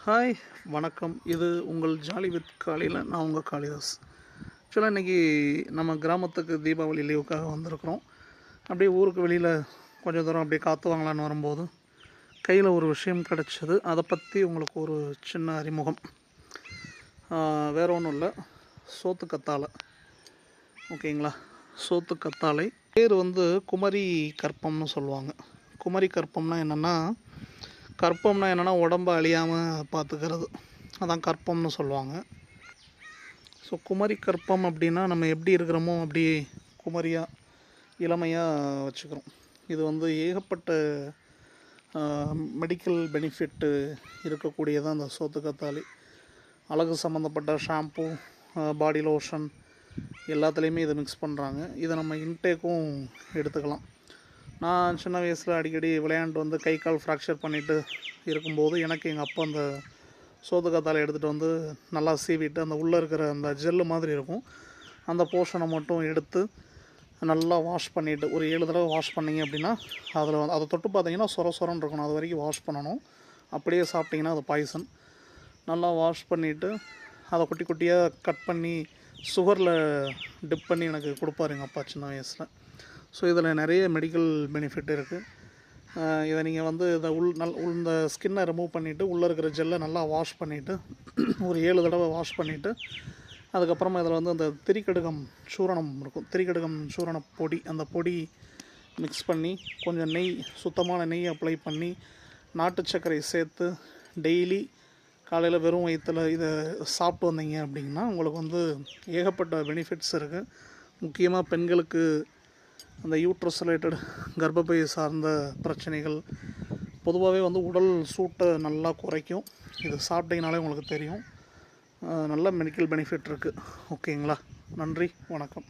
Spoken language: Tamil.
ஹாய் வணக்கம். இது உங்கள் ஜாலி வித் காலையில் நான் உங்கள் காளிதாஸ். ஆக்சுவலாக இன்றைக்கி நம்ம கிராமத்துக்கு தீபாவளி லீவுக்காக வந்திருக்கிறோம். அப்படியே ஊருக்கு வெளியில் கொஞ்சம் தூரம் அப்படியே காற்று வாங்கலான்னு வரும்போது கையில் ஒரு விஷயம் கிடச்சிது. அதை பற்றி உங்களுக்கு ஒரு சின்ன அறிமுகம். வேறு ஒன்றும் இல்லை, சோத்து கத்தாழை. ஓகேங்களா? சோத்து கத்தாழை பேர் குமரி கற்பம்னு சொல்லுவாங்க. குமரி கற்பம்னா என்னென்னா உடம்பை அழியாமல் பார்த்துக்கிறது, அதான் கற்பம்னு சொல்லுவாங்க. ஸோ குமரி கற்பம் அப்படின்னா நம்ம எப்படி இருக்கிறோமோ அப்படி குமரியாக இளமையாக வச்சுக்கிறோம். இது ஏகப்பட்ட மெடிக்கல் பெனிஃபிட்டு இருக்கக்கூடியதான் அந்த சோத்து கத்தாழை. அழகு சம்மந்தப்பட்ட ஷாம்பு, பாடி லோஷன் எல்லாத்துலேயுமே இதை மிக்ஸ் பண்ணுறாங்க. இதை நம்ம இன்டேக்கும் எடுத்துக்கலாம். நான் சின்ன வயசில் அடிக்கடி விளையாண்டு கை கால் ஃப்ராக்சர் பண்ணிவிட்டு இருக்கும்போது எனக்கு எங்கள் அப்பா அந்த சோத்து கத்தாழை எடுத்துகிட்டு நல்லா சீவிட்டு அந்த உள்ளே இருக்கிற அந்த ஜெல்லு மாதிரி இருக்கும், அந்த போர்ஷனை மட்டும் எடுத்து நல்லா வாஷ் பண்ணிவிட்டு ஒரு 7 தடவை வாஷ் பண்ணிங்க அப்படின்னா அதில் அதை தொட்டு பார்த்தீங்கன்னா சொரன்னு இருக்கணும். அது வரைக்கும் வாஷ் பண்ணணும். அப்படியே சாப்பிட்டிங்கன்னா அது பாய்சன். நல்லா வாஷ் பண்ணிவிட்டு அதை குட்டி குட்டியாக கட் பண்ணி சுகரில் டிப் பண்ணி எனக்கு கொடுப்பாரு எங்கள் அப்பா சின்ன வயசில். ஸோ இதில் நிறைய மெடிக்கல் பெனிஃபிட் இருக்குது. இதை நீங்கள் இதை இந்த ஸ்கின்னை ரிமூவ் பண்ணிவிட்டு உள்ளே இருக்கிற ஜெல்லை நல்லா வாஷ் பண்ணிவிட்டு ஒரு 7 தடவை வாஷ் பண்ணிவிட்டு அதுக்கப்புறமா இதில் அந்த திரிகடுகம் சூரணம் இருக்கும், திரிகடுகம் சூரண பொடி, அந்த பொடி மிக்ஸ் பண்ணி கொஞ்சம் நெய், சுத்தமான நெய் அப்ளை பண்ணி நாட்டு சர்க்கரை சேர்த்து டெய்லி காலையில் வெறும் வயிற்றில் இதை சாப்பிட்டு வந்தீங்க அப்படின்னா உங்களுக்கு ஏகப்பட்ட பெனிஃபிட்ஸ் இருக்குது. முக்கியமாக பெண்களுக்கு அந்த யூட்ரஸ் ரிலேட்டட் கர்ப்பப்பை சார்ந்த பிரச்சனைகள், பொதுவாகவே உடல் சூட்டை நல்லா குறைக்கும். இது சாப்பிட்டீங்கனாலே உங்களுக்கு தெரியும், நல்ல மெடிக்கல் பெனிஃபிட் இருக்குது. ஓகேங்களா? நன்றி, வணக்கம்.